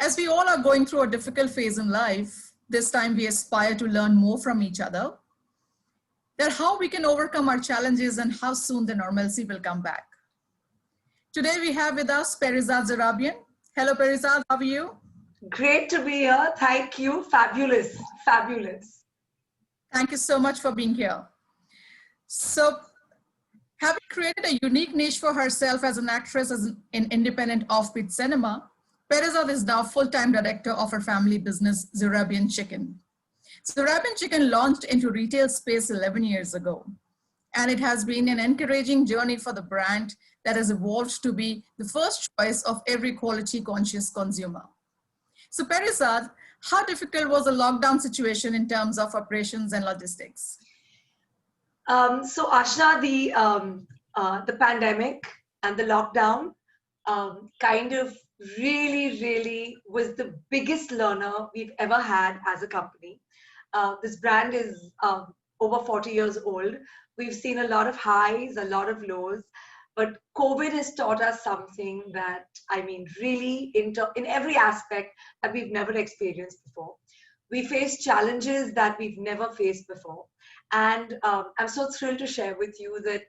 As we all are going through a difficult phase in life, this time we aspire to learn more from each other, that how we can overcome our challenges and how soon the normalcy will come back. Today we have with us Perizaad Zorabian. Hello Perizaad, how are you? Great to be here. Thank you. Fabulous. Fabulous. Thank you so much for being here. So, having created a unique niche for herself as an actress in independent offbeat cinema, Perizaad is now full-time director of her family business, Zorabian Chicken. Zorabian Chicken launched into retail space 11 years ago, and it has been an encouraging journey for the brand that has evolved to be the first choice of every quality-conscious consumer. So Perizaad, how difficult was the lockdown situation in terms of operations and logistics? So Ashna, the pandemic and the lockdown kind of really was the biggest learner we've ever had as a company. This brand is over 40 years old. We've seen a lot of highs, a lot of lows, but COVID has taught us something that, I mean, really in every aspect that we've never experienced before. We face challenges that we've never faced before. And I'm so thrilled to share with you that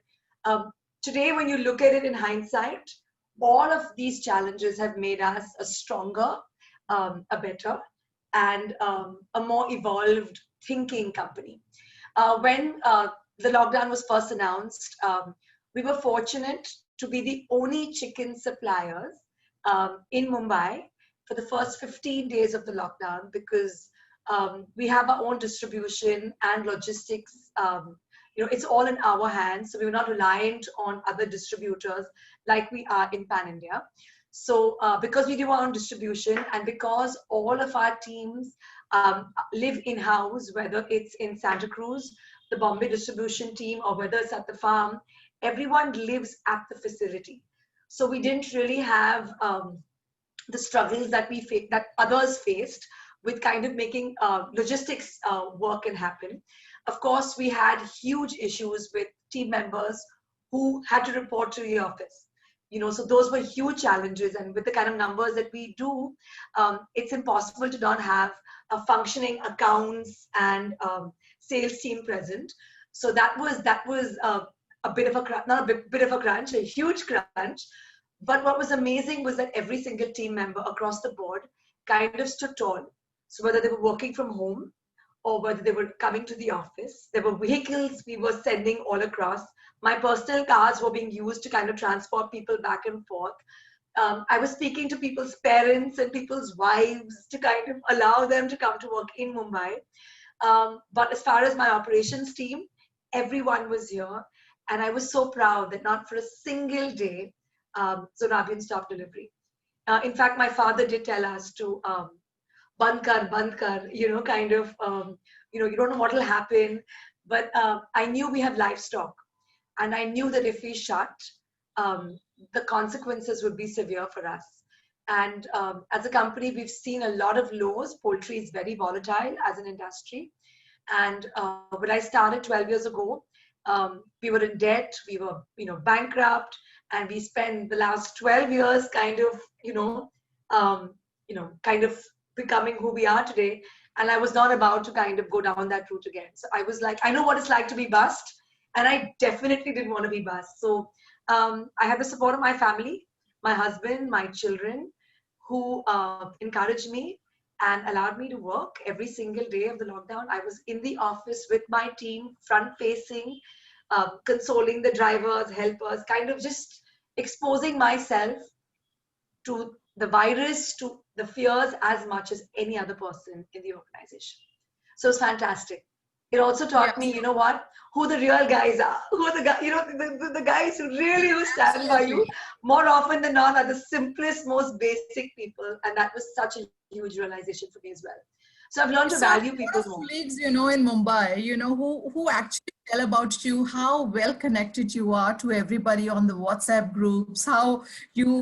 today, when you look at it in hindsight, all of these challenges have made us a stronger, a better, and a more evolved thinking company. When the lockdown was first announced, we were fortunate to be the only chicken suppliers in Mumbai for the first 15 days of the lockdown, because we have our own distribution and logistics. It's all in our hands. So we were not reliant on other distributors like we are in Pan India. So because we do our own distribution, and because all of our teams live in-house, whether it's in Santa Cruz, the Bombay distribution team, or whether it's at the farm, everyone lives at the facility. So we didn't really have the struggles that that others faced with kind of making logistics work and happen. Of course, we had huge issues with team members who had to report to the office. So those were huge challenges, and with the kind of numbers that we do, it's impossible to not have a functioning accounts and sales team present. So that was a bit of a, not a bit of a crunch, a huge crunch. But what was amazing was that every single team member across the board kind of stood tall. So whether they were working from home or whether they were coming to the office, there were vehicles we were sending all across. My personal cars were being used to kind of transport people back and forth. I was speaking to people's parents and people's wives to kind of allow them to come to work in Mumbai. But as far as my operations team, everyone was here. And I was so proud that not for a single day, Zorabian stopped delivery. In fact, my father did tell us to band kar, kind of, you don't know what will happen. But I knew we have livestock. And I knew that if we shut, the consequences would be severe for us. And as a company, we've seen a lot of lows. Poultry is very volatile as an industry. And when I started 12 years ago, we were in debt, we were, bankrupt, and we spent the last 12 years kind of, kind of becoming who we are today. And I was not about to kind of go down that route again. So I was like, I know what it's like to be bust, and I definitely didn't want to be bust. So I had the support of my family, my husband, my children, who encouraged me and allowed me to work every single day of the lockdown. I was in the office with my team, front-facing, consoling the drivers, helpers, kind of just exposing myself to the virus, to the fears as much as any other person in the organization. So it's fantastic. It also taught me, who the real guys are, who are the guys, the guys who really stand by you more often than not are the simplest, most basic people. And that was such a huge realization for me as well. So I've learned to value people more. Colleagues, in Mumbai, who actually tell about you, how well connected you are to everybody on the WhatsApp groups, how you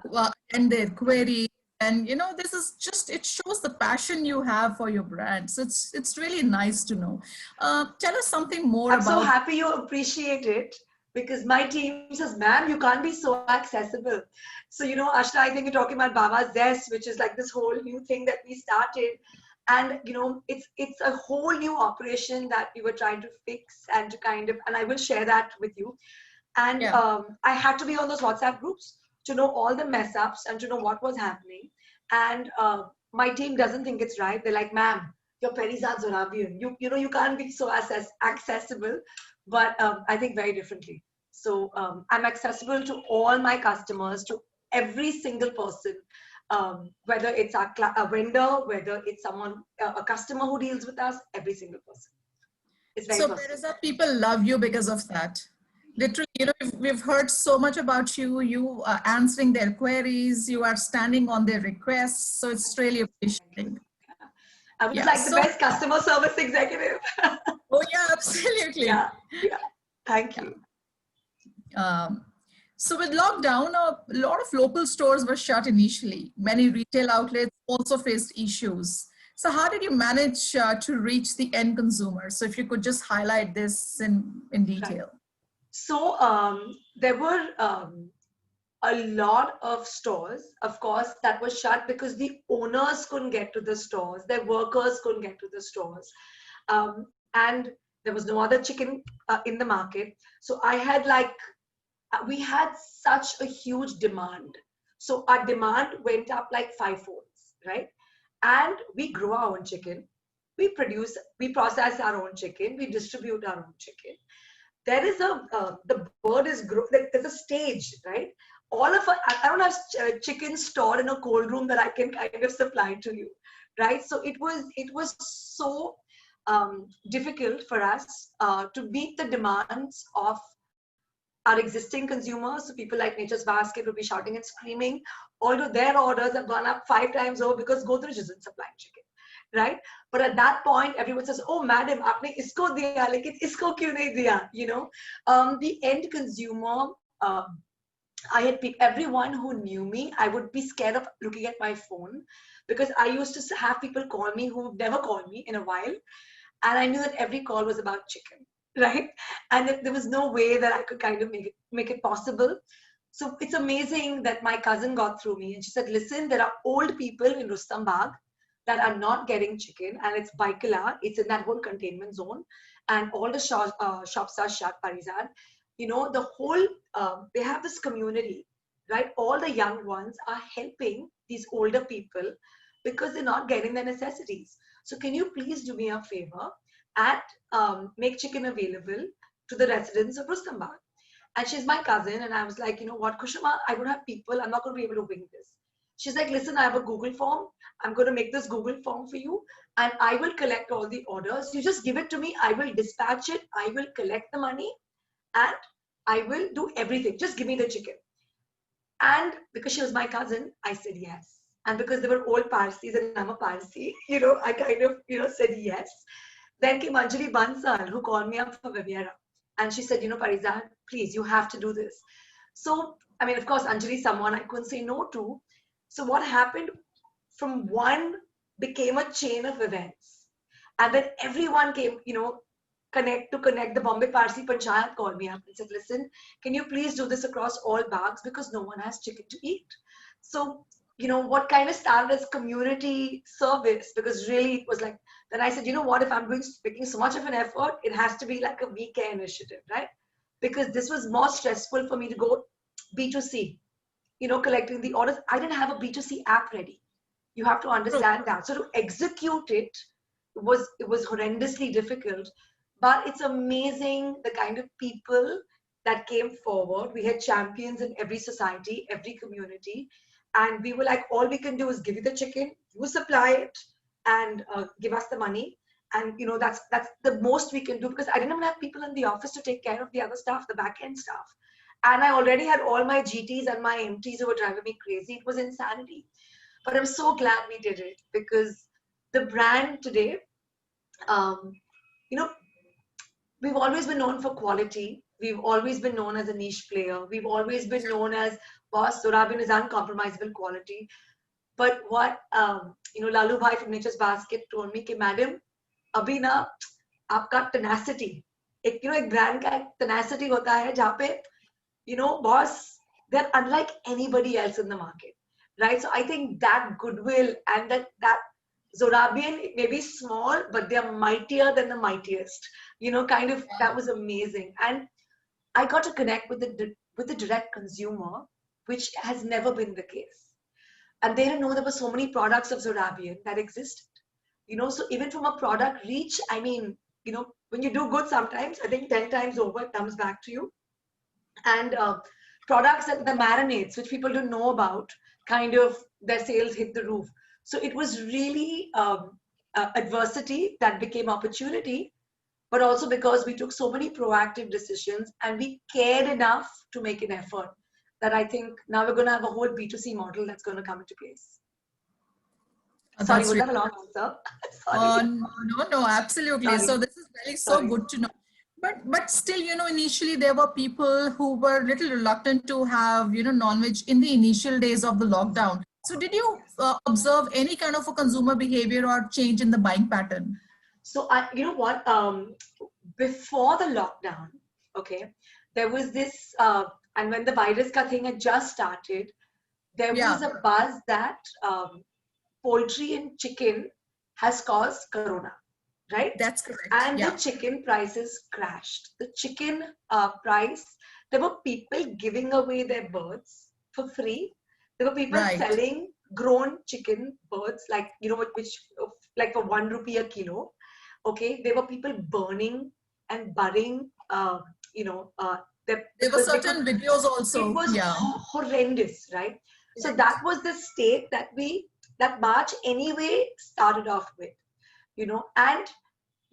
end their queries. And, this is just, it shows the passion you have for your brand. So it's really nice to know. Tell us something more I'm so happy you appreciate it. because my team says, ma'am, you can't be so accessible. So, Ashna, I think you're talking about Baba Zest, which is like this whole new thing that we started. And, it's a whole new operation that we were trying to fix and to and I will share that with you. And Yeah. I had to be on those WhatsApp groups to know all the mess ups and to know what was happening. And my team doesn't think it's right. They're like, ma'am, you're Perizaad Zorabian. You can't be so accessible. But I think very differently. So I'm accessible to all my customers, to every single person, whether it's a vendor, whether it's someone, a customer who deals with us, every single person. It's very So personal. Teresa, people love you because of that. Literally, we've heard so much about you. You are answering their queries. You are standing on their requests. So it's really appreciating. I was Yeah. like the So, best customer service executive. oh yeah, absolutely. Yeah, yeah. Thank Yeah. you. So with lockdown, a lot of local stores were shut initially. Many retail outlets also faced issues. So how did you manage to reach the end consumer? So if you could just highlight this in Right. detail. So there were a lot of stores, of course, that were shut because the owners couldn't get to the stores, their workers couldn't get to the stores, and there was no other chicken in the market. So I had we had such a huge demand. So our demand went up like fivefolds, right? And we grow our own chicken. We process our own chicken. We distribute our own chicken. There is the bird is like there's a stage, right? All of us, I don't have chicken stored in a cold room that I can kind of supply to you, right? So it was so difficult for us to meet the demands of our existing consumers. So people like Nature's Basket would be shouting and screaming, although their orders have gone up 5 times over because Godrej isn't supplying chicken, right? But at that point, everyone says, "Oh, madam, आपने इसको दिया, लेकिन इसको क्यों नहीं दिया?" The end consumer. I had everyone who knew me. I would be scared of looking at my phone because I used to have people call me who never called me in a while, and I knew that every call was about chicken, right? And there was no way that I could kind of make it possible. So it's amazing that my cousin got through me, and she said, "Listen, there are old people in Rustam Bagh that are not getting chicken, and it's Baikala. It's in that whole containment zone, and all the shops are shut. Perizaad, the whole they have this community, right? All the young ones are helping these older people because they're not getting their necessities. So can you please do me a favor and make chicken available to the residents of Rustam Bagh?" And she's my cousin, and I was like, "You know what, Kushama, I don't have people. I'm not going to be able to wing this." She's like, "Listen, I have a Google form. I'm going to make this Google form for you, and I will collect all the orders. You just give it to me. I will dispatch it. I will collect the money, and I will do everything. Just give me the chicken." And because she was my cousin, I said yes. And because they were old Parsis and I'm a Parsi, I kind of, said yes. Then came Anjali Bansal, who called me up for Viviera. And she said, "Perizaad, please, you have to do this." So, I mean, of course, Anjali is someone I couldn't say no to. So what happened from one became a chain of events. And then everyone came, connect the Bombay Parsi Panchayat called me up and said, "Listen, can you please do this across all bags because no one has chicken to eat?" So, what kind of started as community service, because really it was like, then I said, "You know what, if I'm making so much of an effort, it has to be like a VK initiative, right? Because this was more stressful for me to go B2C, collecting the orders. I didn't have a B2C app ready. You have to True. understand that. So to execute it was horrendously difficult, but it's amazing the kind of people that came forward. We had champions in every society, every community, and we were like, all we can do is give you the chicken, you supply it, and give us the money. And that's the most we can do, because I didn't even have people in the office to take care of the other stuff, the back end stuff. And I already had all my GTs and my MTs who were driving me crazy. It was insanity. But I'm so glad we did it, because the brand today, um, you know, we've always been known for quality. We've always been known as a niche player. We've always been known as, boss, Zorabian is uncompromisable quality. But what, Lalu Bhai from Nature's Basket told me, कि madam, abhi na, aapka tenacity, एक brand का tenacity होता है जहाँ पे, boss, they're unlike anybody else in the market, right? So I think that goodwill and that Zorabian may be small, but they're mightier than the mightiest. Kind of, that was amazing. And I got to connect with the direct consumer, which has never been the case. And they didn't know there were so many products of Zorabian that existed. So even from a product reach, I mean, when you do good sometimes, I think 10 times over it comes back to you. And products and the marinades, which people don't know about, kind of their sales hit the roof. So it was really adversity that became opportunity, but also because we took so many proactive decisions and we cared enough to make an effort that I think now we're going to have a whole B2C model that's going to come into place. Sorry, was that a long answer? Sorry. No, absolutely. Sorry. So this is really so good to know. But still, initially there were people who were a little reluctant to have, non-veg in the initial days of the lockdown. So did you observe any kind of a consumer behavior or change in the buying pattern? So you know what? Before the lockdown, okay, there was this, and when the virus ka thing had just started, there was a buzz that poultry and chicken has caused corona, right? That's correct. And the chicken prices crashed. The chicken price, there were people giving away their birds for free. There were people selling grown chicken birds, like, which like for 1 rupee a kilo. Okay, there were people burning and burying, there were certain videos also. It was horrendous, right? So that was the state that March anyway started off with, and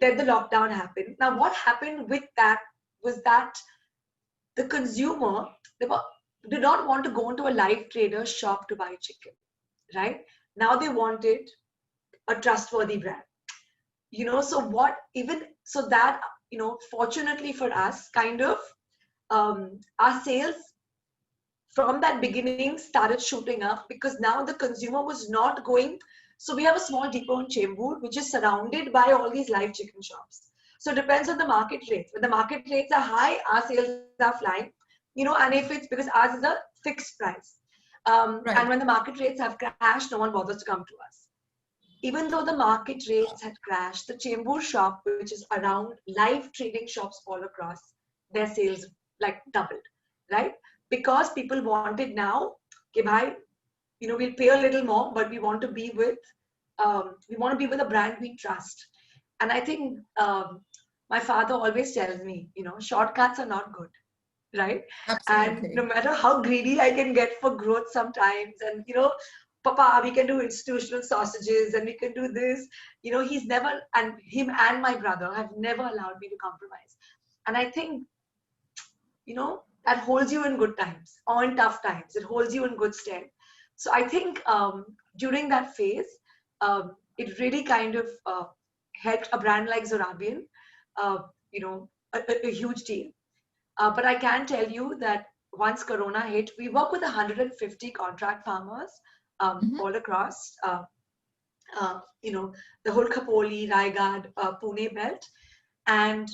then the lockdown happened. Now, what happened with that was that the consumer, did not want to go into a live trader shop to buy chicken, right? Now they wanted a trustworthy brand. So that, fortunately for us, kind of, our sales from that beginning started shooting up because now the consumer was not going. So we have a small depot in Chembur, which is surrounded by all these live chicken shops. So it depends on the market rates. When the market rates are high, our sales are flying, and if it's because ours is a fixed price. And when the market rates have crashed, no one bothers to come to us. Even though the market rates had crashed, the Chembur shop, which is around live trading shops all across, their sales like doubled, right? Because people wanted now, okay, bhai, we'll pay a little more, but we want to be with a brand we trust. And I think my father always tells me, shortcuts are not good, right? Absolutely. And no matter how greedy I can get for growth sometimes, and Papa, we can do institutional sausages and we can do this. He's never, and him and my brother have never allowed me to compromise. And I think, that holds you in good times or in tough times. It holds you in good stead. So I think during that phase, it really kind of helped a brand like Zorabian, a huge deal. But I can tell you that once Corona hit, we work with 150 contract farmers all across, the whole Khopoli, Raigad, Pune belt. And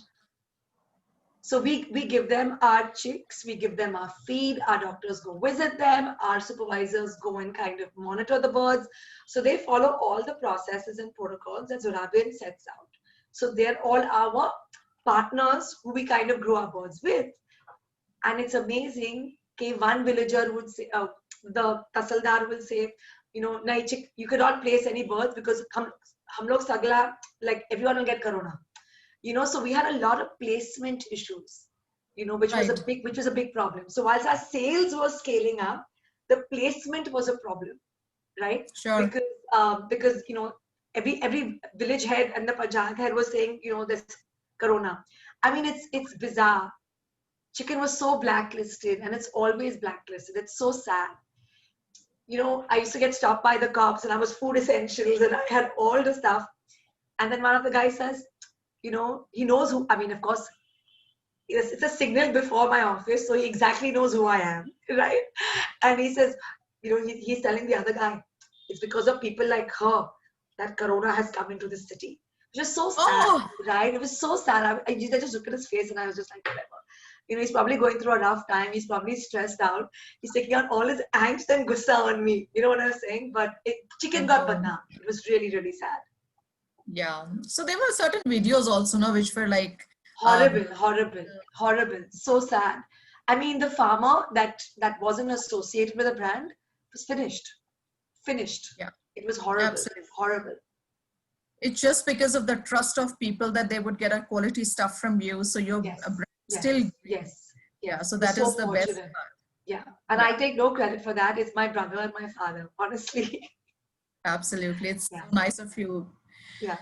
so we give them our chicks, we give them our feed, our doctors go visit them, our supervisors go and kind of monitor the birds. So they follow all the processes and protocols that Zorabian sets out. So they're all our partners who we kind of grow our birds with. And it's amazing. Okay, one villager would say, the Tasaldar will say, nahi chick, you cannot place any birds because hum log sagla, like everyone will get corona. So we had a lot of placement issues, which was a big problem. So whilst our sales were scaling up, the placement was a problem, right? Sure. Because every village head and the Panchayat head was saying, there's corona. I mean, it's bizarre. Chicken was so blacklisted, and it's always blacklisted. It's so sad. I used to get stopped by the cops, and I was food essentials, and I had all the stuff. And then one of the guys says, he knows who, I mean, of course, it's a signal before my office, so he exactly knows who I am, right? And he says, he's telling the other guy, it's because of people like her that corona has come into this city. Just so sad, Oh, right? It was so sad. I just looked at his face and I was just like, whatever. He's probably going through a rough time. He's probably stressed out. He's taking out all his angst and gussa on me. You know what I'm saying? But my chicken got God. badnaam. It was really, really sad. Yeah. So there were certain videos also, no, which were like, um, Horrible, horrible, horrible. So sad. I mean, the farmer that wasn't associated with the brand was finished. Finished. yeah, It was horrible. absolutely. Horrible. It's just because of the trust of people that they would get a quality stuff from you. So your Yes. brand still, Yes. Yes. yeah. Yes. So We're that so is the best fortunate. part. Yeah. And Yeah, I take no credit for that. It's my brother and my father, honestly. absolutely. It's so Yeah. nice of you. Yeah.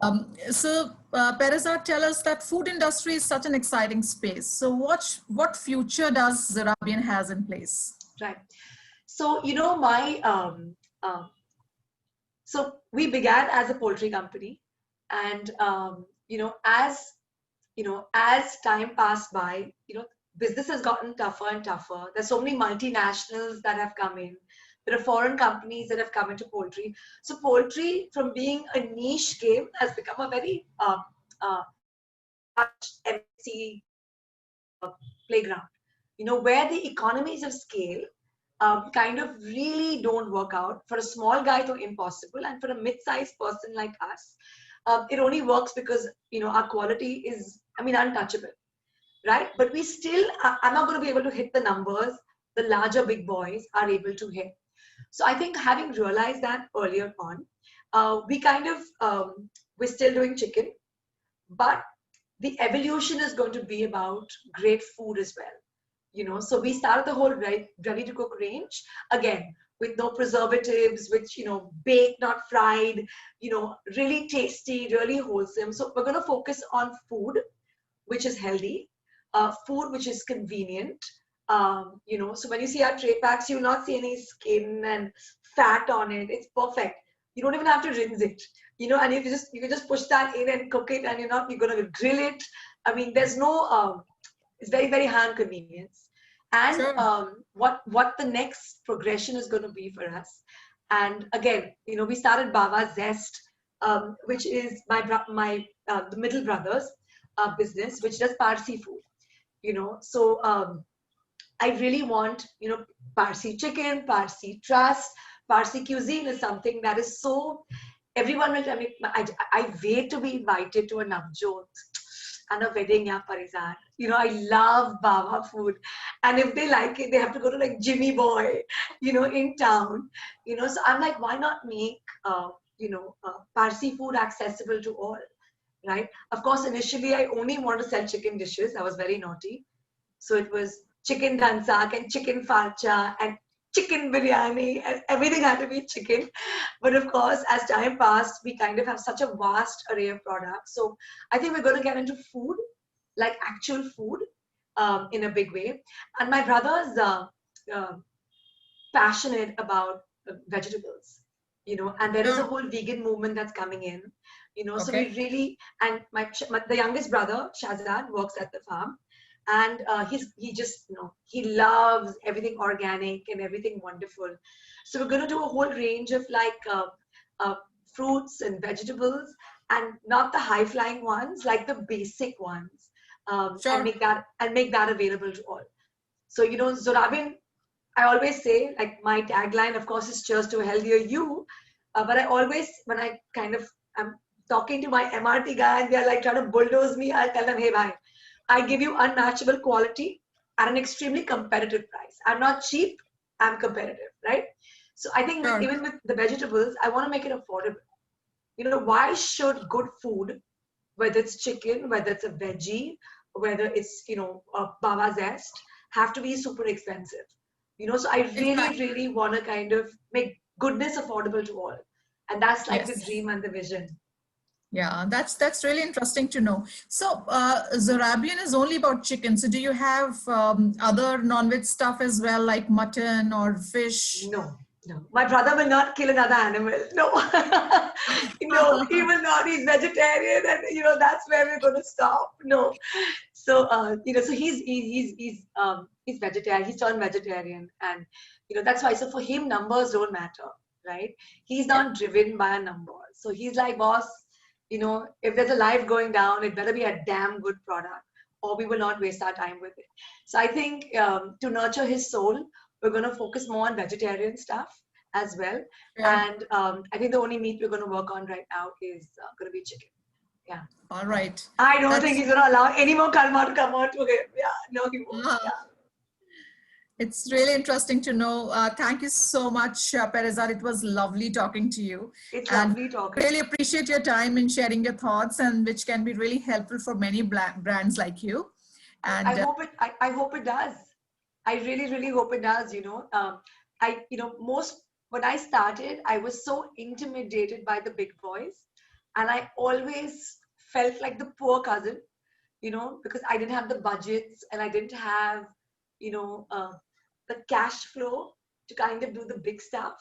Perizaad, tell us that food industry is such an exciting space. So what future does Zorabian has in place? Right. So, so we began as a poultry company, and as time passed by, business has gotten tougher and tougher. There's so many multinationals that have come in. There are foreign companies that have come into poultry. So poultry, from being a niche game, has become a very uh, MNC playground. Where the economies of scale kind of really don't work out. For a small guy, though impossible, and for a mid-sized person like us, it only works because our quality is, untouchable, right? But we still are not going to be able to hit the numbers the larger big boys are able to hit. So I think having realized that earlier on, we kind of we're still doing chicken, but the evolution is going to be about great food as well. So we started the whole ready to cook range again with no preservatives, which baked, not fried, really tasty, really wholesome. So we're going to focus on food which is healthy, food which is convenient. So when you see our tray packs, you will not see any skin and fat on it. It's perfect. You don't even have to rinse it. And you can just push that in and cook it, and you're gonna grill it. There's no it's very, very high on convenience. And Sure. what the next progression is going to be for us. And again, we started Baba Zest, which is the middle brothers business, which does Parsi food. So I really want, Parsi chicken, Parsi trust, Parsi cuisine is something that is so, everyone will tell me, I wait to be invited to a Navjot and a wedding, yeah, Perizaad. I love Baba food. And if they like it, they have to go to like Jimmy Boy, in town. So I'm like, why not make, Parsi food accessible to all, right? Of course, initially, I only wanted to sell chicken dishes. I was very naughty. So it was chicken dhansak and chicken falcha and chicken biryani, and everything had to be chicken. But of course, as time passed, we kind of have such a vast array of products. So I think we're going to get into food, like actual food, in a big way. And my brother's uh, passionate about vegetables, and there is a Sure. whole vegan movement that's coming in, so we Okay. really, and the youngest brother, Shazad, works at the farm, and he just, he loves everything organic and everything wonderful. So we're going to do a whole range of like uh, fruits and vegetables, and not the high flying ones, like the basic ones, and Sure. make that available to all. So, Zorabian, I always say, like my tagline, of course, is cheers to a healthier you. But I always, when I kind of, I'm talking to my MRT guy and they're like trying to bulldoze me, I'll tell them, hey, bhai, I give you unmatchable quality at an extremely competitive price. I'm not cheap, I'm competitive, right? So I think Sure. even with the vegetables, I want to make it affordable. Why should good food, whether it's chicken, whether it's a veggie, whether it's, a Baba Zest, have to be super expensive? So I really, Exactly. really want to kind of make goodness affordable to all. And that's like the Yes. dream and the vision. Yeah, that's really interesting to know. So, Zorabian is only about chicken. So, do you have other non-veg stuff as well, like mutton or fish? No, no. My brother will not kill another animal. No. No, he will not. He's vegetarian, and that's where we're going to stop. No. So so he's vegetarian. He's turned vegetarian, and that's why. So for him, numbers don't matter, right? He's Yeah. not driven by a number. So he's like, boss, You know, if there's a life going down, it better be a damn good product, or we will not waste our time with it. So I think to nurture his soul, we're going to focus more on vegetarian stuff as well. Sure. And I think the only meat we're going to work on right now is going to be chicken. Yeah. All right. I don't think That's, he's going to allow any more karma to come out to him. Yeah. No, he won't. uh, Yeah. it's really interesting to know. Thank you so much, Perizaad. It was lovely talking to you. It's And lovely talking. really appreciate your time in sharing your thoughts, and which can be really helpful for many brands like you. And I hope it does. I really, really hope it does. When I started, I was so intimidated by the big boys, and I always felt like the poor cousin, because I didn't have the budgets and I didn't have, you know, uh, the cash flow to kind of do the big stuff,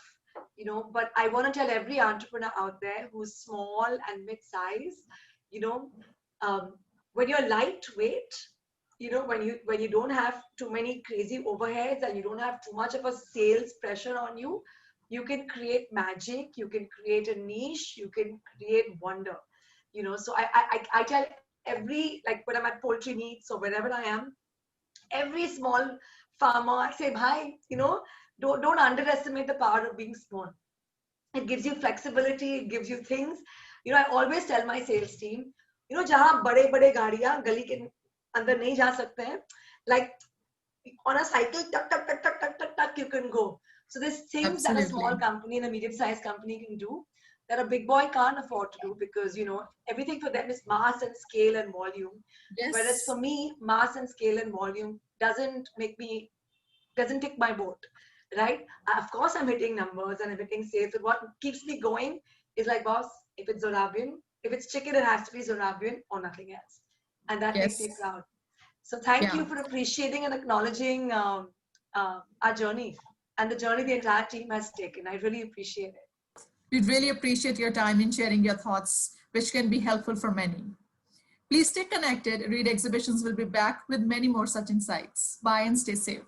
But I want to tell every entrepreneur out there who's small and mid-size, you know, um, when you're lightweight, when you don't have too many crazy overheads and you don't have too much of a sales pressure on you, you can create magic, you can create a niche, you can create wonder. So I tell every, like when I'm at poultry meets or wherever I am, every small farmer, I say, bhai, don't underestimate the power of being small. It gives you flexibility, it gives you things. I always tell my sales team, जहाँ बड़े बड़े गाड़ियाँ गली के अंदर नहीं जा सकते हैं, like on a cycle, tuck, tuck, tuck, tuck, tuck, tuck, tuck, you can go. So there's things that a small absolutely. company and a medium-sized company can do that a big boy can't afford to do, because everything for them is mass and scale and volume. Whereas Yes. for me, mass and scale and volume doesn't tick my boat, right? Of course, I'm hitting numbers and I'm hitting sales, but what keeps me going is like, boss, if it's Zorabian, if it's chicken, it has to be Zorabian or nothing else, and that makes me Yes. proud. So thank Yeah. you for appreciating and acknowledging our journey and the journey the entire team has taken. I really appreciate it. We'd really appreciate your time in sharing your thoughts, which can be helpful for many. Please stay connected. Read Exhibitions will be back with many more such insights. Bye and stay safe.